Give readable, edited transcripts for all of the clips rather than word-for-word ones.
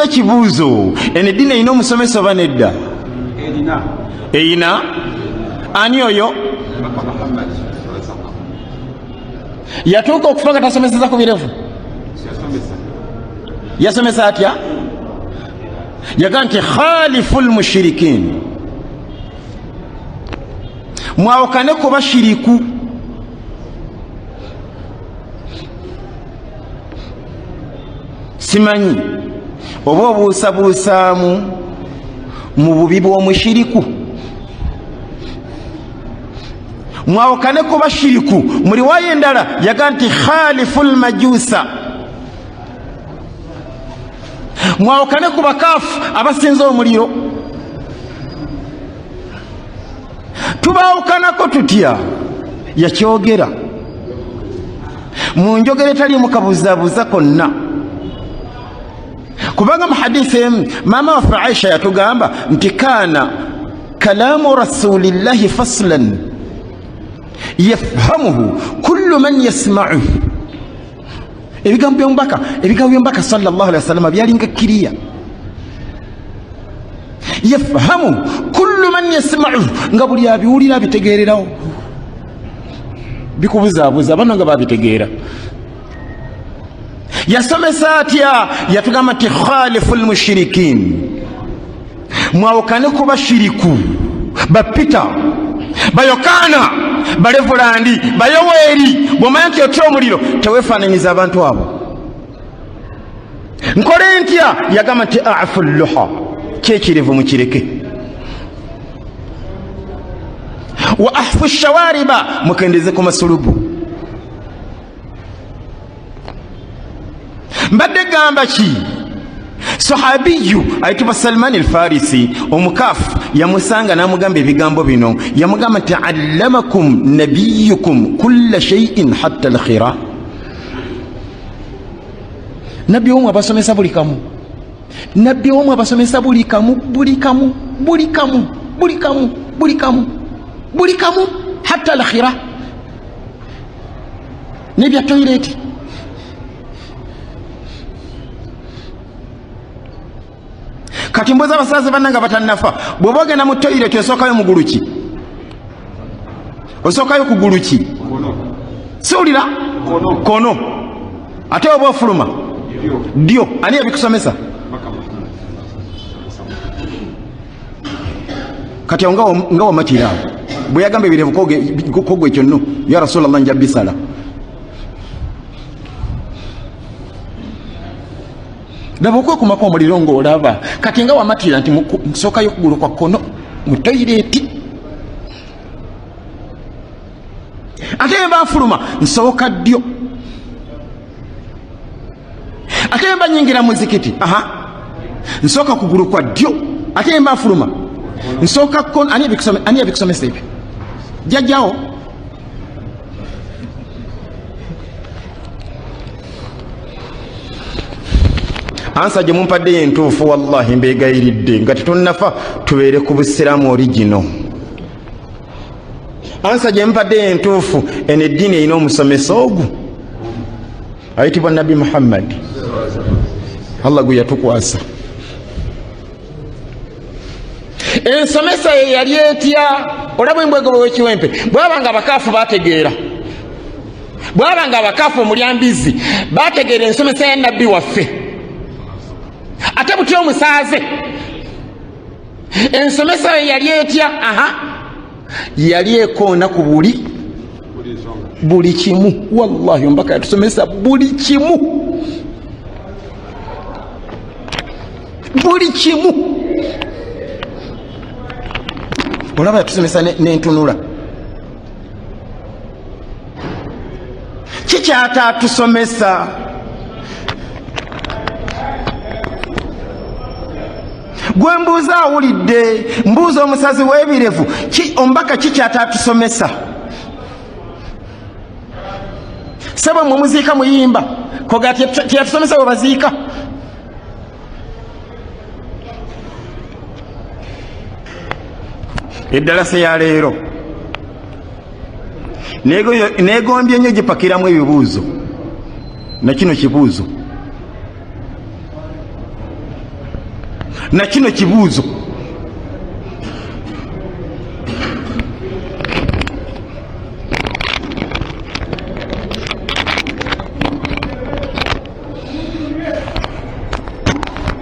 mbuuza ekibuuzo, eno eddiini erina omusomesa oba nedda? Erina. Ani oyo? Yatuuka okufa nga tasomeseza ku birevu? Yasomesa atya? Yaga nti khalifu lmushirikin, mwawukane ku bashiriku. Simanyi oba obuusabuusaamu mu bubi bw'omushiriku. Mwawukane ku bashiriku. Mu riwaaya endala yaga nti khalifu lmajuusa, mwawukane ku bakaafu abasinza omuliro. Tubaawukanako tutya? Yakyogera mu njogera etaliimu kabuuzaabuuza konna. Kubanga mu hadiisi emu maama waffe Aisha yatugamba nti kaana kalaamu rasulillahi faslan yafhamuhu kullu man yasma'uhu. Ebigambo by'omubaka sallallahu alaihi wasallam byalinga kiriya. Yafhamu kullu man yasma'uhu, nga buli abiwulira abitegeererawo. Bikubuzaabuza bano nga babitegeera. Yasomesa atya? Yatugamba nti khalifu lmushirikin, mwawukane ku bashiriku, bapita, bayokana, balevulandi, bayoweeri. Bw'omanya nti otya omuliro teweefaananyiza abantu abo. Nkole ntya? Yagamba nti afu luha, kyekirevu mukireke. Wa ahfu shawariba, mukendeze ku masulubu. Mbadde gamba ki? Sahabiyu ayitibwa Salman al-Farisi omukaafu yamusanga n'amugamba ebigambo bino. Yamugamba nti allamakum nabiyukum kulla shay'in hatta al-khira. Nabbi omwe abasomesa buli kamu. Nabbi omwe abasomesa buli kamu hatta al-khira. Nebya toilet. Kati mboza abasaze bannanga batannafa, bw'oba ogenda mu toilet osookayo mugulu ki? Osookayo kugulu ki? Siwulira? Kono. Ate oba ofuluma ddyo. Ani yabikusomesa? Kati awo nga wamatira bwe yagamba ebirevu kogwe ekyo nno, ya Rasulallah nja bisala. Laba okwekumako omuliro ng'olaba. Kati nga wamatira nti nsookayo kugulu kwa kono mu toilet. Ate mba nfuluma nsooka ddyo. Ate mba nyingira muzikiti, nsooka kugulu kwa ddyo. Ate mba nfuluma nsooka kono. Ani yabikusomesa ebyo? Jjajjawo. Ansa gye mumpadde yentuufu, wallahi mbeegayiridde nga tetunnafa tubeere ku busiraamu origino. Ansa gye mumpadde yentuufu, eno eddiini erina omusomesa ogu ayitibwa Nabbi Muhammad. Allah gwe yatukwasa. Ensomesa ye yali etya? Olaba embwego bw'ekiwempe. Bw'abanga abakaafu baategeera, bw'abanga abakaafu omulyambizi baategeera ensomesa ya Nabbi waffe. Ate buti omusaaze ensomesa ye yali etya? Yali ekoona ku buli kimu. Wallahi ombaka yatusomesa buli kimu. Olaba yatusomesa n'entunula. Kikyatatusomesa gwe mbuuza awulidde, mbuuza omusazi w'ebirevu, ombaka kikyatatusomesa. Sebo mwe muziika muyimba koga tiyatusomesa bwe baziika. Eddalasa ya leero neegombye nnyo gipakiramu ebibuuzo na kino kibuuzo. na kino kibuuzo.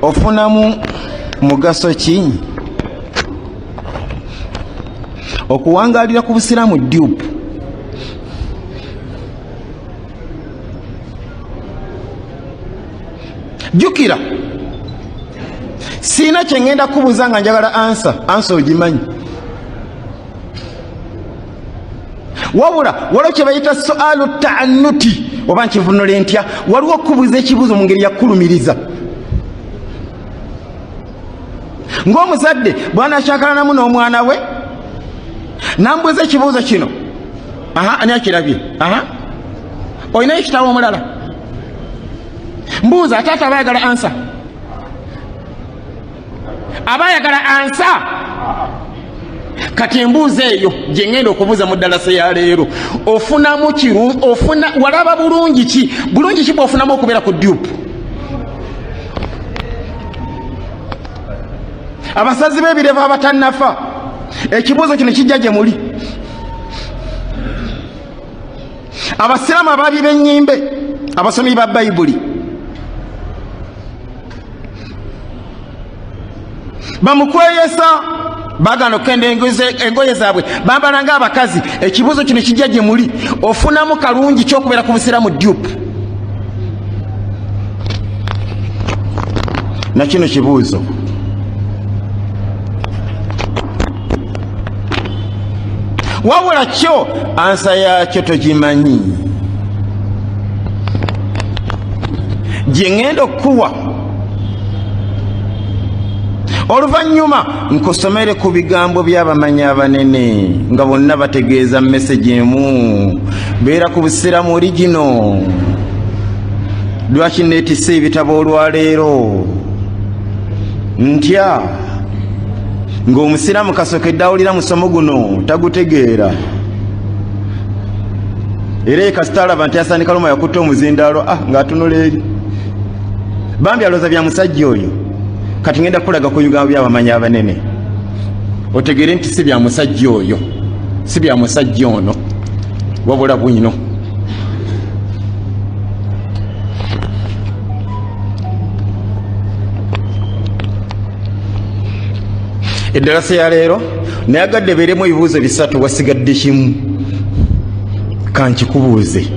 Ofunamu mugaso ki okuwangalira ku busiraamu dupe? Jukira, sina kyengenda kubuuza nga njagala ansa ogimanyi. Wabula waliwo kye bayita sualu ta'annuti oba nkivunule ntya, waliwo okubuuza ekibuuzo mu ngeri yakulumiriza. Ng'omuzadde bw'anakyakalanamu n'omwana we nambuuza ekibuuzo kino, ani akirabye? Olinayo ekitabo omulala? Mbuuza, ate aba ayagala ansa. Aba ayagala ansa. Kati embuuza eyo gye ngenda okubuuza mu ddalasa ya leero, ofunamu walaba bulungi ki bw'ofunamu okubeera ku dupe? Abasazi b'ebirevu abatannafa, ekibuuzo kino kijja gye muli. Abasiraamu abaabi b'ennyimbe, abasomi ba Bayibuli, bamukweyesa bagana okenda engoye zaabwe bambala ng'abakazi. Ekibuuzo kino kijja gye muli, ofunamu kalungi ky'okubeera ku busiraamu dupe? Na kino kibuuzo wabula kyo ansa yakyo togimanyi. Gye ngenda okukuwa oluvannyuma nkusomere ku bigambo by'abamanyi abanene nga bonna bategeeza message emu. Beera ku busiraamu origino. Lwaki neetisse ebitabo olwaleero? Ntya ng'omusiraamu kasokedde awulira musomo guno tagutegeera. Era kasita alaba nti Hasan Kaluuma yakutta omuzindaalo ng'atunula eri. Bambi alooza bya musajja oyo. Kati ngenda kulaga ku bigambo by'abamanyi abanene otegere nti si bya musajja oyo, si bya musajja ono, wabula bwino. Eddalasa ya leero nayagadde beeremu ebibuuzo bisatu, wasigadde kimu. Kankikubuuze.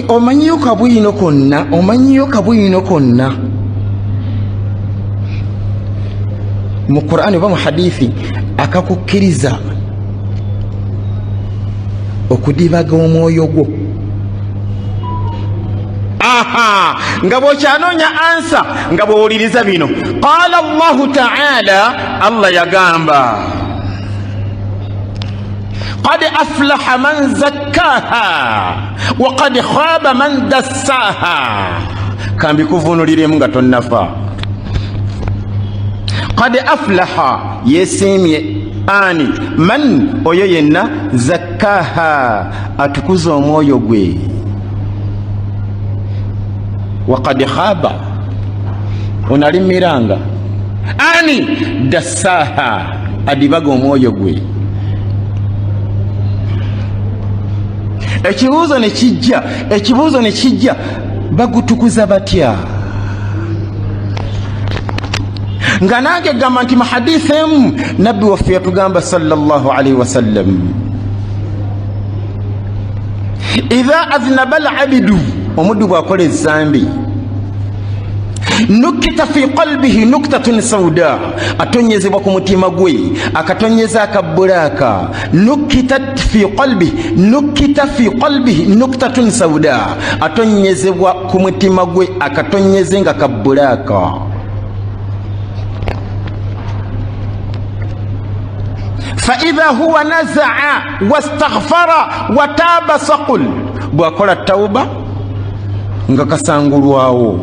Omanyiyo kabwino konna mu Qur'ani oba mu hadithi akakukkiriza okudibaga omwoyo gwo? Nga bw'okyanoonya ansa nga bw'owuliriza bino. Qala Allahu ta'ala, Allah yagamba, qad aflaha man zakkaha wa qad khaba man dassaha. Kambi kuvunuliremu nga tonnafa. Qad aflaha, yesimye ani, man, oyo yenna, zakkaha, atukuza omwoyo gwe. Waqad khaba, onalimiranga ani, dassaha, adibaga omwoyo gwe. Ekibuuzo ne kijja bagutukuza batya? Nga nange gamba nti mu hadithi emu nabbi waffe yatugamba sallallahu alaihi wasallam, idha aznaba al-abdu, omuddu bw'akola ezzambi, nukita fi qalbihi nuktatun sauda, atonyezebwa ku mutima gwe akatonyeza akabbulaaka. Nukita fi qalbihi nuktatun sauda, atonyezebwa ku mutima gwe akatonyeze nga kabbulaaka. fa idha huwa nazaa wastaghfara wataba saqul, bw'akola tawba nga kasangulwawo.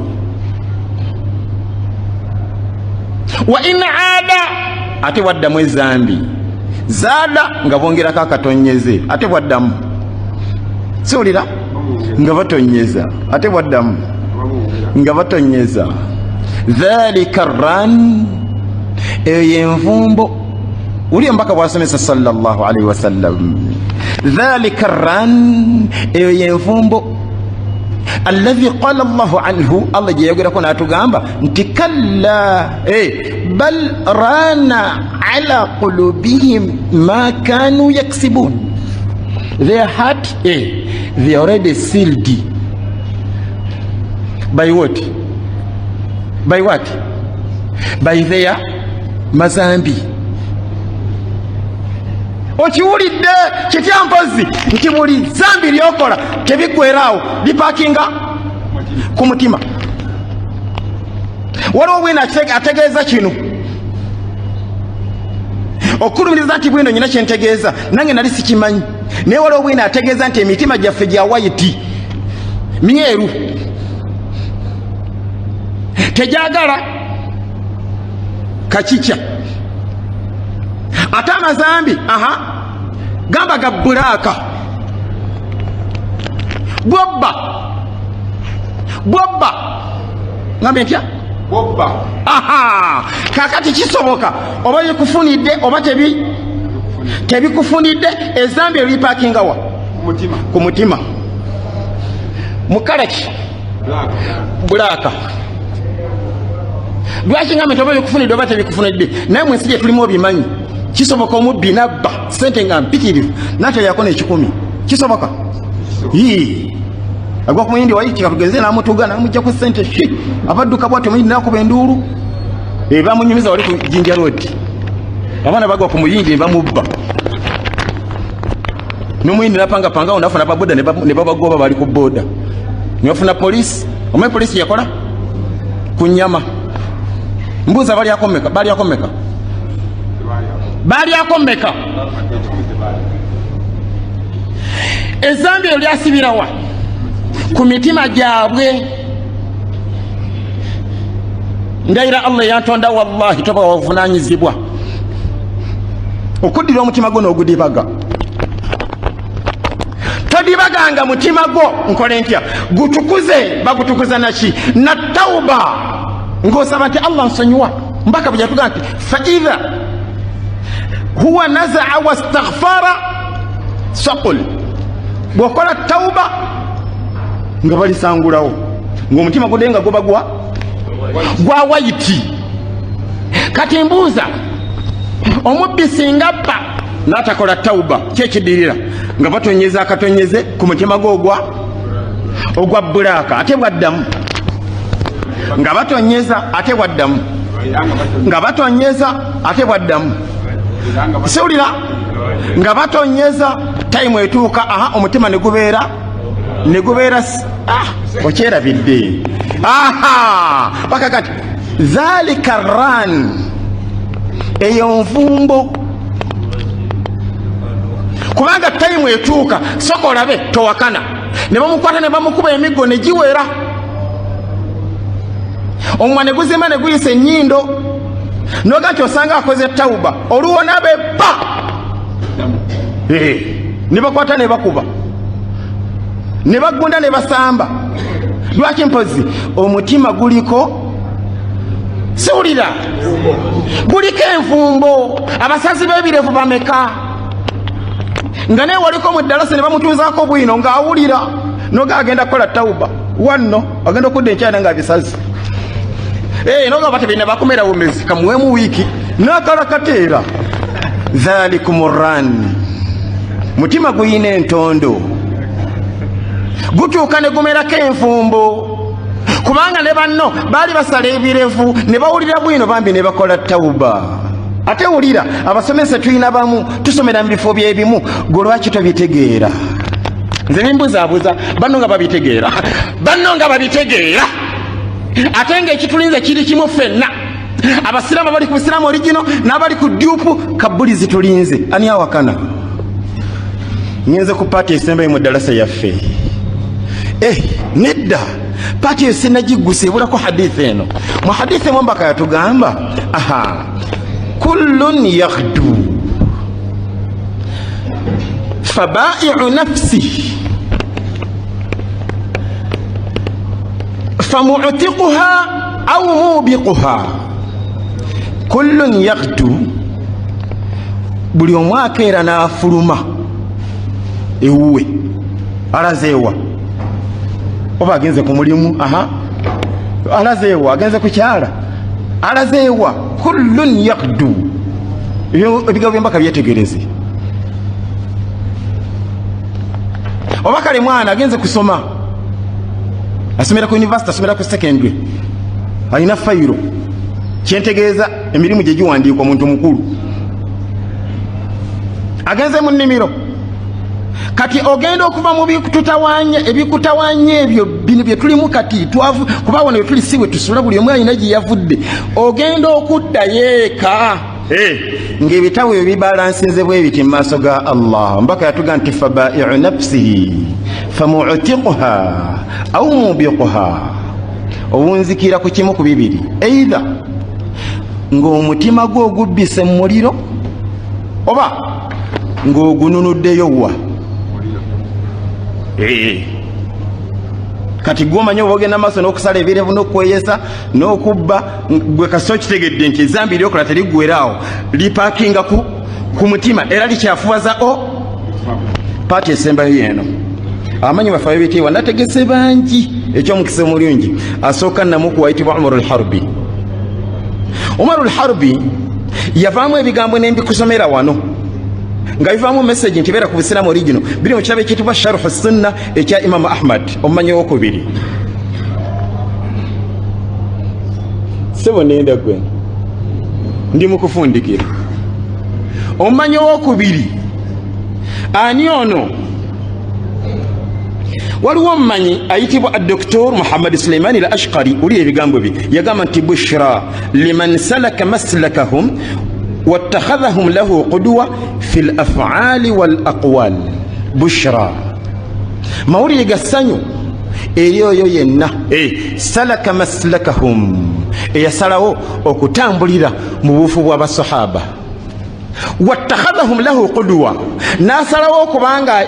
Wa in aada, ate waddamu ezambi, zaada nga bongerako akatonyeze, ate bwaddamu. Siwulira nga batonyeza ate bwaddamu nga batonyeza dhalika ran eyo yenvumbo uli mbaka bwasomesa sallallahu alaihi wasallam dhalika ran eyo yenvumbo alladhi qala Allahu anhu Allah jeyogera natugamba nti kalla bal rana ala qulubihim ma kanu yaksibun. Their heart they already sealed by what? By what? By their mazambi. Okiwulidde kitya mpozi nti buli zambi lyokola tebiggwerawo lipakinga ku mutima. Waliwo bwina ategeeza kino okulumiriza nti bwino nyina kyentegeeza nange nali sikimanyi, naye waliwo bwina ategeeza nti emitima gyaffe gya wayiti myeru tejagala kakica ate amazambi gamba ga bulaka bwobba ngambe ntya bwobba. Kakati kisoboka oba yekufunidde oba tebikufunidde ezambi elipakinga wa ku mutima mukalaki bulaka. Lwaki ngambe nti oba yekufunidde oba tebikufunidde, naye mwensi gye tulimu obimanyi kisoboka omubbi nabba sente nga mpitirivu nateyako n'ekikumi kisoboka. Agwa ku muyindi wayiti katugeze namutuga namujja ku sente abadduka bwati omuyindi nakuba enduulu bamunyumiza wali ku Jinja Road, abaana bagwa ku muyindi bamubba n'omuyindi napangapanga awo nafuna baboda ne babagoba bali ku boda nefuna polisi. Omanyi polisi yakola ku nyama mbuuza balyako mmeka ezambi eryo lyasibirawa ku mitima gyabwe. Ndayira Allah yantonda wallahi toba wavunanyizibwa okuddira omutima gwo n'ogudibaga. Todibaganga mutima gwo nkole ntya gutukuze, bagutukuza naki na tauba ng'osaba nti Allah nsonyiwa mbaka bwe yatuga nti faidha huwa nazaa wastaghfara saqul. Bwokola tauba nga balisangulawo ng'omutima gudenga goba gwa wayiti. Kati mbuuza omubbi singa bba n'atakola tauba kyekidirira nga batonyeza akatonyeze ku mutima ogwa bulaka ate bwaddamu nga batonyeza ate bwaddamu nga batonyeza ate bwaddamu siwulira nga batonyeza time etuuka omutima ne gubeera okyerabidde paka kati dhalika ran eyo nvumbo kubanga time etuuka soka olabe towakana ne bamukwata ne bamukuba emiggo ne giwera omwa ne guzima ne guyisa ennyindo noga nti osanga akoze tauba oluwo nabe ba ne bakwata ne bakuba ne bagunda ne basamba. Lwaki mpozi omutima guliko siwulira guliko envumbo. Abasazi b'ebirevu bameka nga naye waliko mu ddalasa ne bamutuuzaako bwino ng'awulira noga agenda kukola tauba wanno agenda okudda enkyana nga bisazi noga batebina bakomera bumezi kamuwemu wiiki nakala kateera. Dhalikum ran mutima guyina entondo gutuuka ne gumerako envumbo kubanga ne banno baali basala ebirevu ne bawulira bwino bambi ne bakola tauba. Ate wulira abasomesa tulina bamu tusomera mu bifo byebimu gwe lwaki tobitegeera? Nze nimbuzaabuza banno nga babitegeera ate ng'ekitulinze kiri kimu ffenna. Abasiraamu bali ku busiraamu origino n'abali ku duupu kabuli zitulinze. Ani awakana? Ngenze ku paati esembayo mu ddalasa yaffe nedda paati eyo sinagiggusa ebulako hadithi eno. Mu hadithi emu mbaka yatugamba kullun yaghdu fabai'u nafsi فمعتقها أو موبقها كل يغدو buli omu akeera n'afuluma ewuwe alaze ewa oba agenze ku mulimu alaze ewa agenze ku kyala alaze ewa kullun yaqdu ebigambo byembaka byetegereze oba kale mwana agenze kusoma asomera ku university asomera ku secondary alina fayiro kyentegeeza emirimu gye giwandiikwa muntu mukulu agenze mu nnimiro kati ogenda okuva mu ebikutawanya ebyo bino bye tulimu kati kuba wano tuli si bwe tusula buli omu alina gye yavudde ogenda okuddayo eka ng'ebitabo ebyo bibalansinze bwe biti mu maaso ga Allah mbaka yatuga nti fabai'u nafsihi famu'tiquha au mubiquha obunzikira ku kimu ku bibiri eitha ng'omutima gwo ogubbise mu muliro oba ng'ogununuddeyo wa kati gwomanya oba ogenda maaso n'okusala ebirevu n'okweyesa n'okubba gwe kasita okitegedde nti ezambi lyokola terigweraawo lipakinga ku mutima era likyafuwaza paati esembayo yeno amanyi bafe abebitiibwa nategese bangi ekyomukisa omulungi asooka namuku wayitibwa Umaru al-Harbi. Umaru al-Harbi yavaamu ebigambo nembikusomera wano nga bivaamu message nti beera ku Busiraamu original biri mu kitabo ekiyitibwa Sharh Sunna ekya Imam Ahmad omumanyi owokubiri. Sebo nenda gwe ndi mu kufundikira omumanyi owokubiri ani ono waliwo omumanyi ayitibwa Dr. Muhammad Sulaiman al-Ashqari uli ebigambo bye yagamba nti bushra liman salaka maslakahum واتخذهم له قدوة في الأفعال والأقوال بشرى موري يغسانيو ايو ينا سلك مسلكهم يسالو okutambulira mu bufu bwa basahaba واتخذهم له قدوة nasalawo kubanga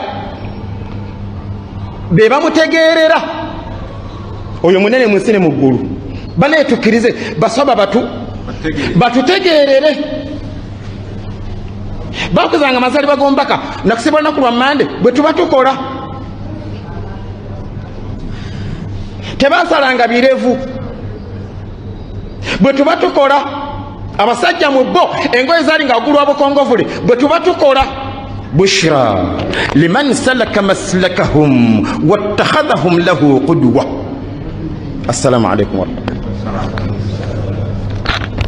beba mutegerera oyo munene musene muguru bane tukirize basaba batutegerere bakuzanga mazali bagombaka nakusibwa nakulwa mande bwe tuba tukola tebasalanga birevu bwe tuba tukola abasajja mu bo engoye zali nga agulwa bukongovule bwe tuba tukola bushra liman salaka maslakahum wattakhadhahum lahu qudwa. Assalamu alaikum wa rahmatullahi.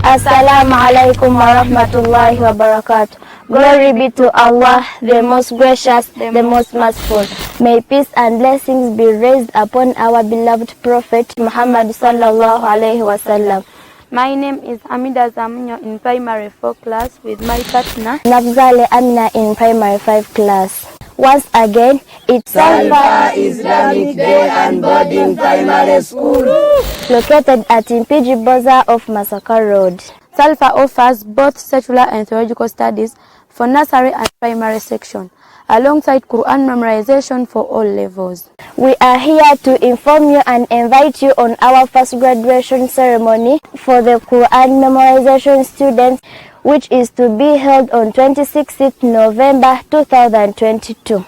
Assalamu alaikum wa rahmatullahi wa barakatuh. Glory be to Allah, the most gracious, the most merciful. May peace and blessings be raised upon our beloved Prophet Muhammad sallallahu alaihi wasallam. My name is Amida Zamunyo in primary 4 class with my partner Nafzale Amina in primary 5 class. Once again, it's Salfa Islamic Day and Boarding Primary School, located at Impiji Bazaar of Masaka Road. Salfa offers both secular and theological studies for nursery and primary section, alongside Quran memorization for all levels. We are here to inform you and invite you on our first graduation ceremony for the Quran memorization students, which is to be held on 26th November 2022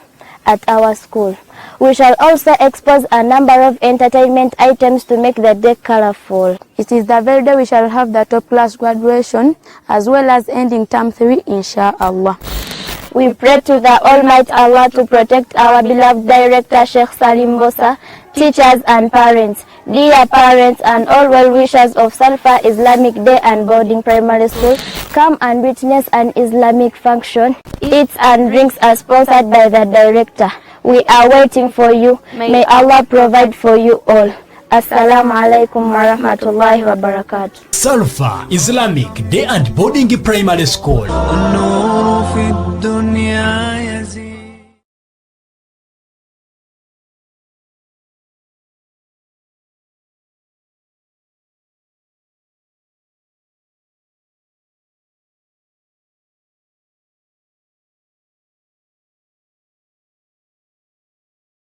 at our school. We shall also expose a number of entertainment items to make the day colorful. It is the very day we shall have the top class graduation as well as ending term 3, inshallah. We pray to the Almighty Allah to protect our beloved director Sheikh Salim Bosa, teachers and parents. Dear parents and all well-wishers of Salfa Islamic Day and Boarding Primary School, come and witness an Islamic function. Eats and drinks are sponsored by the director. We are waiting for you. May Allah provide for you all. Assalamu alaikum wa rahmatullahi wa barakatuh. Salfa Islamic Day and Boarding Primary School.